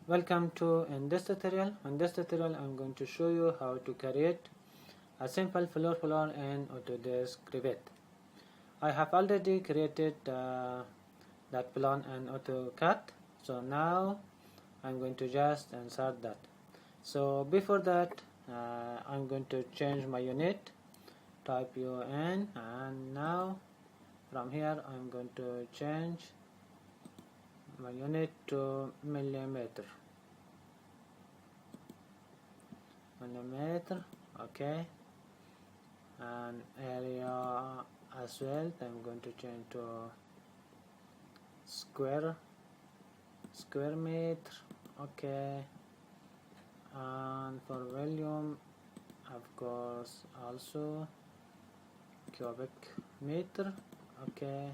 Welcome to in this tutorial. In this tutorial I'm going to show you how to create a simple floor plan in Autodesk Revit. I have already created that plan in AutoCAD, so now I'm going to just insert that. So before that I'm going to change my unit, type UN, and now from here I'm going to change my unit to millimeter, okay, and area as well I'm going to change to square meter, okay, and for volume of course also cubic meter, okay.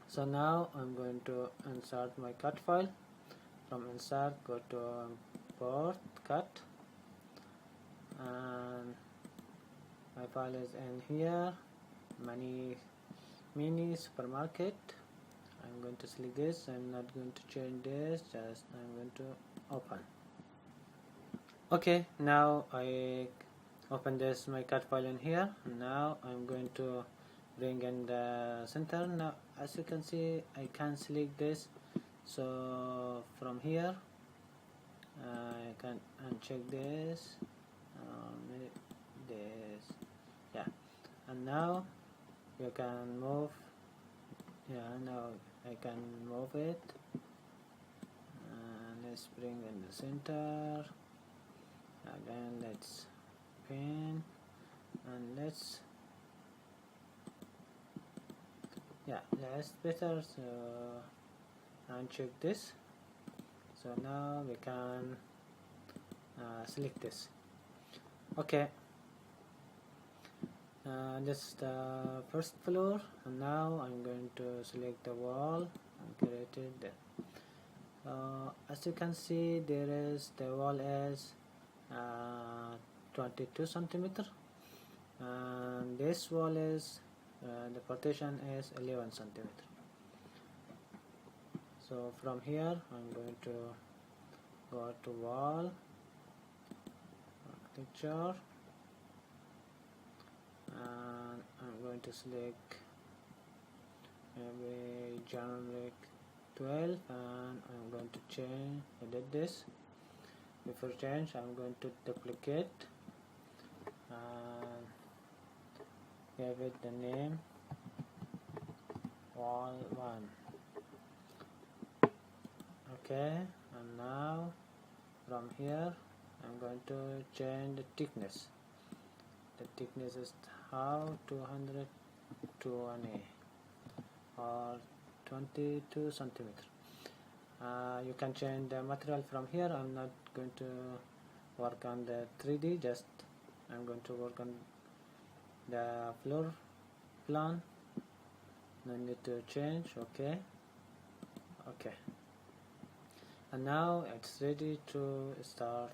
So now I'm going to insert my cut file. From insert, go to import cut, and my file is in here, mini supermarket. I'm going to select this. I'm not going to change this, just I'm going to open. Okay, now I open this my cut file in here. Now I'm going to bring in the center. Now as you can see I can select this, so from here I can uncheck this, yeah, and now you can move, now I can move it, and let's bring in the center again, let's pin, and let's better, so uncheck this, so now we can select this. Okay, this is the first floor, and now I'm going to select the wall and create it there. As you can see, the wall is 22 centimeter, and this wall is the partition is 11 centimeter. So from here I'm going to go to wall architecture, and I'm going to select maybe generic 12, and I'm going to edit this. Before change I'm going to duplicate and give it the name wall 1, okay, and now from here I'm going to change the thickness. The thickness is how 220 or 22 centimeter. You can change the material from here. I'm not going to work on the 3D, just I'm going to work on the floor plan. No need to change, okay, and now it's ready to start.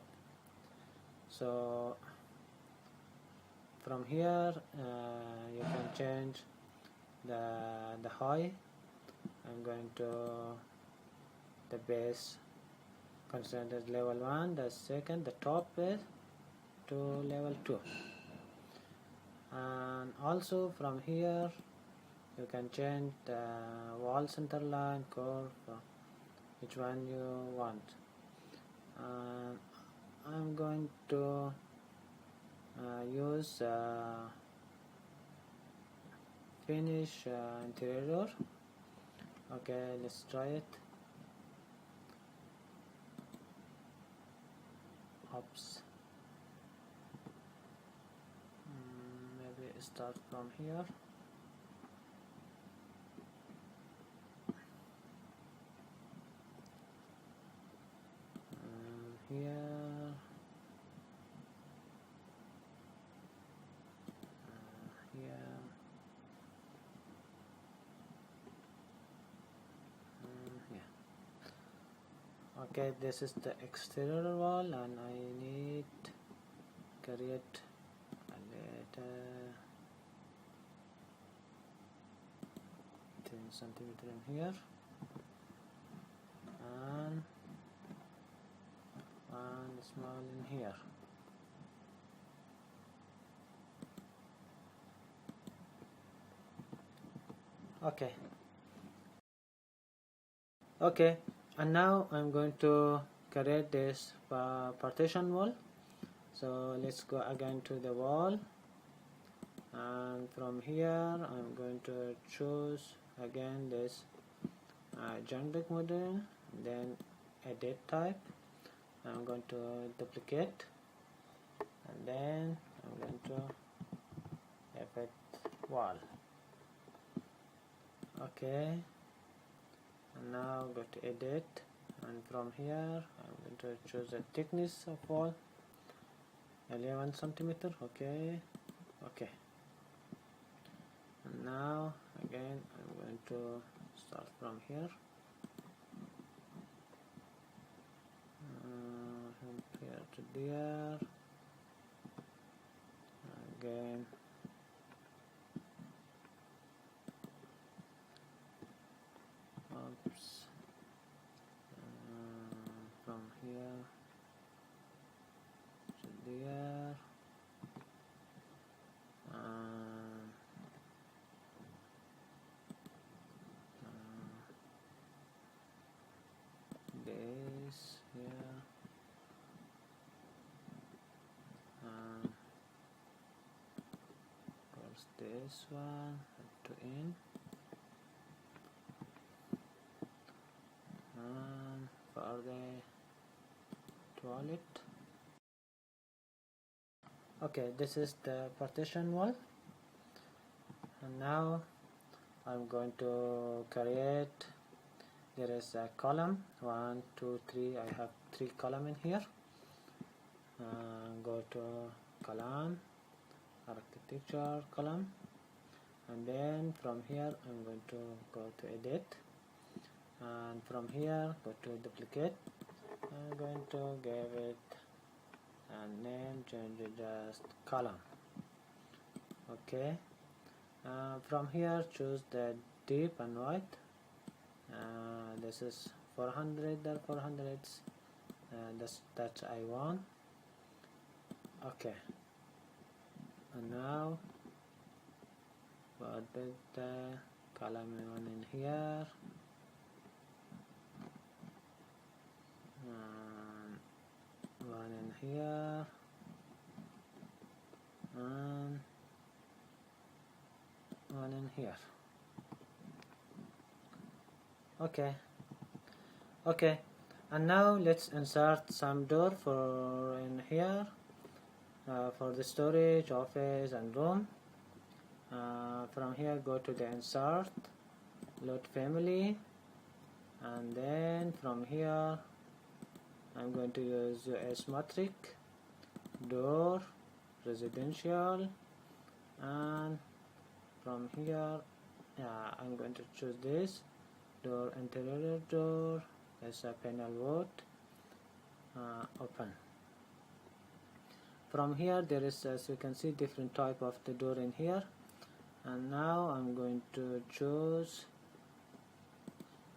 So from here you can change the height. I'm going to the base consider as level 1, the second, the top is to level 2, and also from here you can change the wall center line curve, which one you want. I'm going to use finish interior, okay, let's try it. Oops, maybe start from here. Here, okay, this is the exterior wall, and I need create a little 10 centimeter in here. and one small in here. Okay, and now I'm going to create this partition wall. So let's go again to the wall, and from here I'm going to choose again this generic model, then edit type. I'm going to duplicate, and then I'm going to effect wall. Okay, and now go to edit, and from here I'm going to choose the thickness of wall 11 centimeter. Okay, and now again I'm going to start from here, from here to there, again from here to there, this here, course this one to in, and for the toilet. Okay, this is the partition wall, and now I'm going to create. There is a column 1, 2, 3. I have 3 columns in here. Go to column, architecture column, and then from here I'm going to go to edit, and from here go to duplicate. I'm going to give it a name, change it just column. Okay, from here choose the deep and wide. This is 400 or 400s, that I want. Okay, and now put the column one in here, one in here, and one in here. Okay, and now let's insert some door for in here, for the storage, office and room. From here go to the insert, load family, and then from here I'm going to use US matrix, door, residential, and from here I'm going to choose this door, interior door, as a panel wood, open. From here there is, as you can see, different type of the door in here, and now I'm going to choose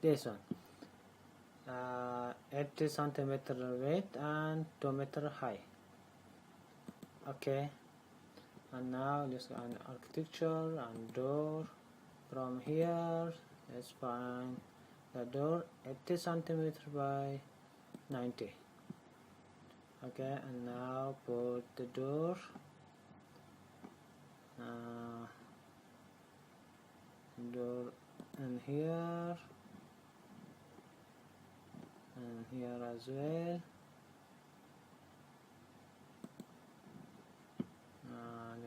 this one, 80 centimeter width and 2 meter high. Okay, and now let's go on architecture and door. From here let's find the door 80 centimeter by 90. Okay, and now put the door, door in here and here as well.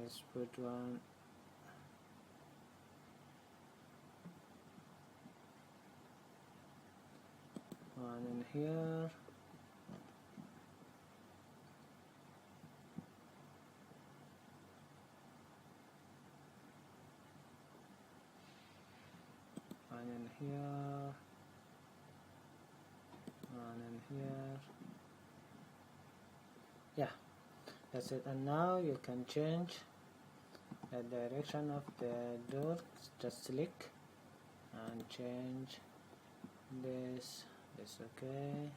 Let's put one in here, one in here, one in here. Yeah, that's it. And now you can change the direction of the door. Just click and change this this okay,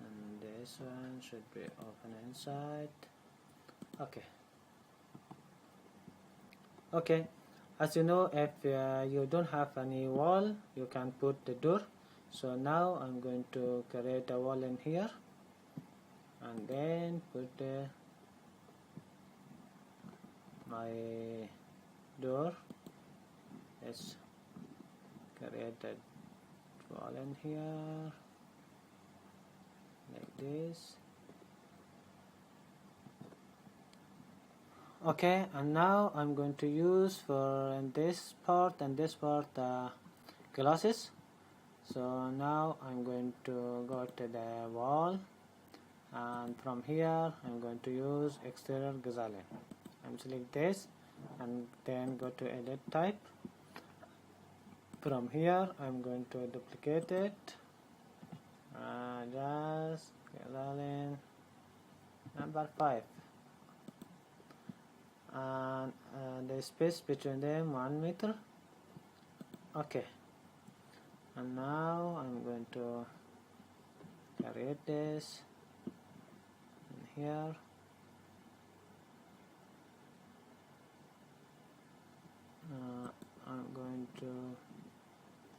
and this one should be open inside. Okay, as you know, if you don't have any wall, you can put the door. So now I'm going to create a wall in here and then put my door. Let's create a wall in here like this. Okay, and now I'm going to use for this part and this part glasses. So now I'm going to go to the wall, and from here I'm going to use exterior gazelle. I'm select this and then go to edit type. From here I'm going to duplicate it, just gazelle number 5, and the space between them 1 meter. Okay, and now I'm going to create this in here. I'm going to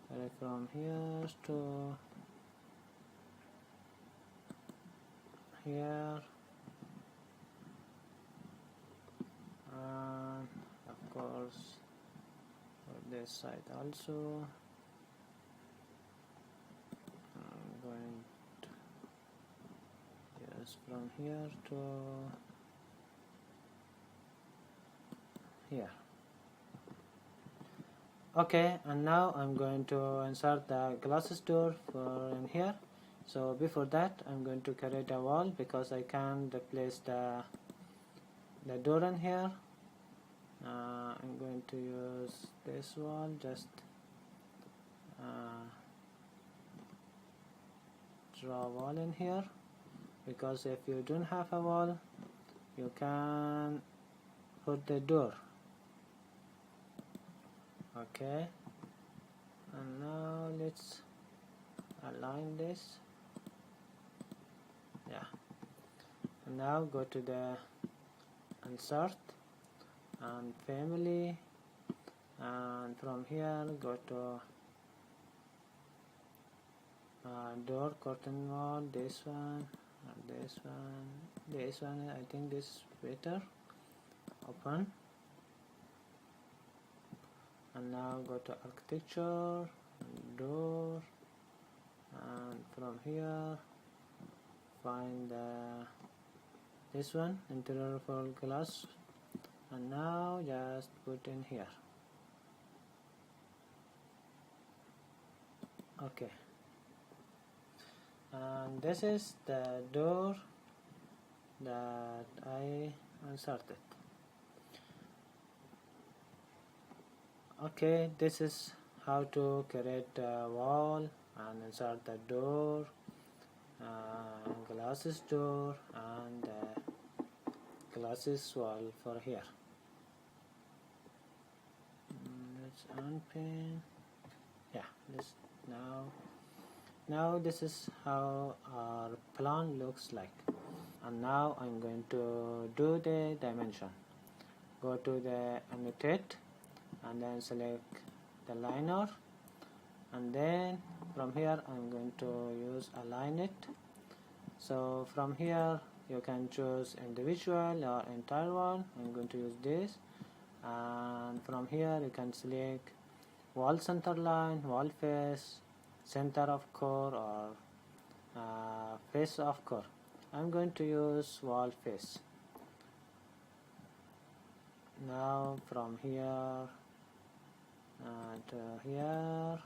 carry from here to here, and of course for this side also I'm going to use from here to here. Okay, and now I'm going to insert the glasses door for in here. So before that I'm going to create a wall because I can replace the door in here. I'm going to use this wall, just draw a wall in here, because if you don't have a wall you can put the door. Okay, and now let's align this. Yeah, and now go to the insert and family, and from here go to door curtain wall, this one and this one. I think this is better. Open, and now go to architecture, door, and from here find this one, interior for glass, and now just put in here. Okay, and this is the door that I inserted. Okay, this is how to create a wall and insert the door, glasses door, and glasses wall for here. Let's unpin. Yeah, this now this is how our plan looks like. And now I'm going to do the dimension. Go to the annotate and then select the liner, and then from here I'm going to use align it. So from here you can choose individual or entire one. I'm going to use this, and from here you can select wall center line, wall face, center of core, or face of core. I'm going to use wall face. Now from here to here,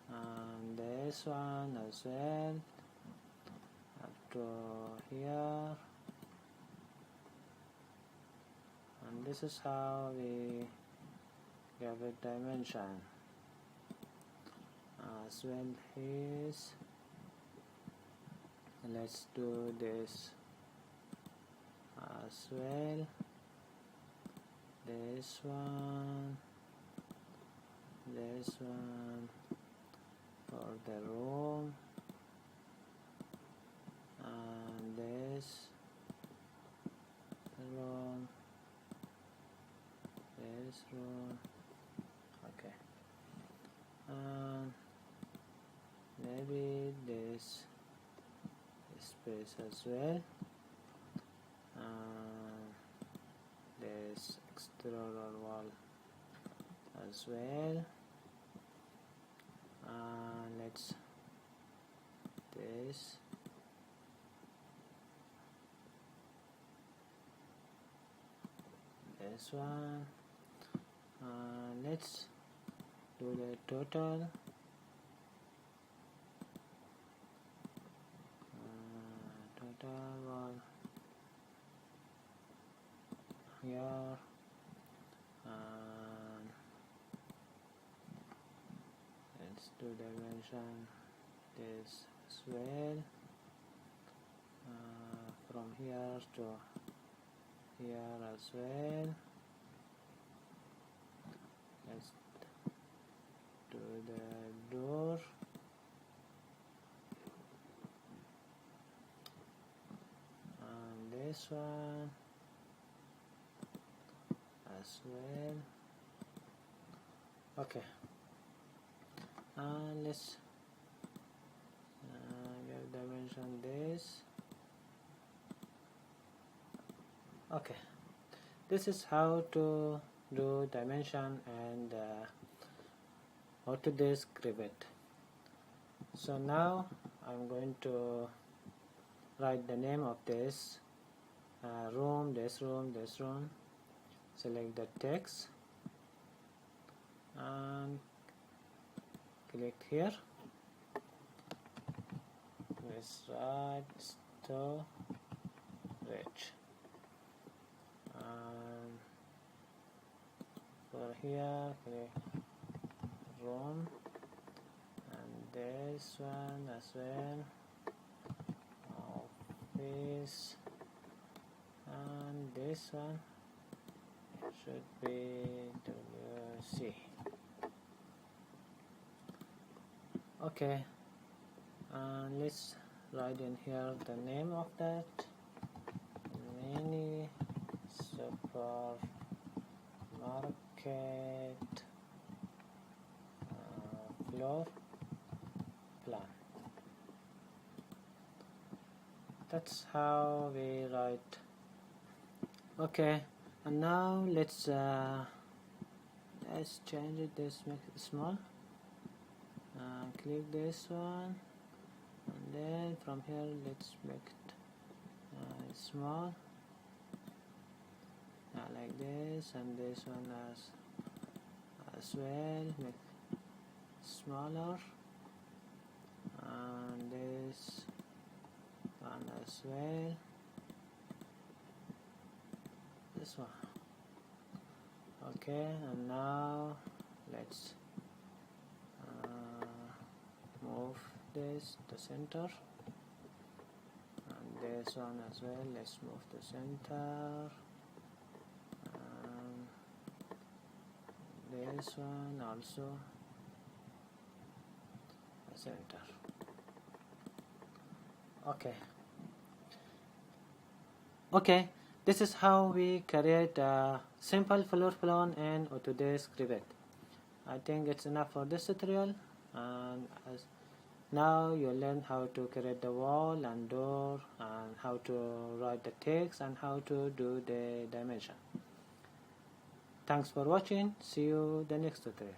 and this one as well up to here, and this is how we give it dimension. As well is, let's do this as well, this one for the room, and this room, this room. Okay, and maybe this space as well, and this exterior wall as well, and let's this one, let's do the total, wall here, and let's do dimension this as well, from here to here as well. Let's do the door, and this one as well. Okay, and let's give dimension this. Okay, this is how to do dimension and Autodesk Revit. So now I'm going to write the name of this room, this room, this room. Select the text and click here. Let's write storage, and for here click room, and this one as well, office, and this one should be WC. Okay, and let's write in here the name of that, mini supermarket floor plan. That's how we write. Okay, and now let's change it, this, make it small, click this one, and then from here let's make it small, like this, and this one as well, make smaller, and this one as well, this one. Okay, and now let's move this to center, and this one as well, let's move to center, and this one also center. Okay, this is how we create a simple floor plan in Autodesk Revit. I think it's enough for this tutorial, and now you learn how to create the wall and door, and how to write the text, and how to do the dimension. Thanks for watching. See you the next tutorial.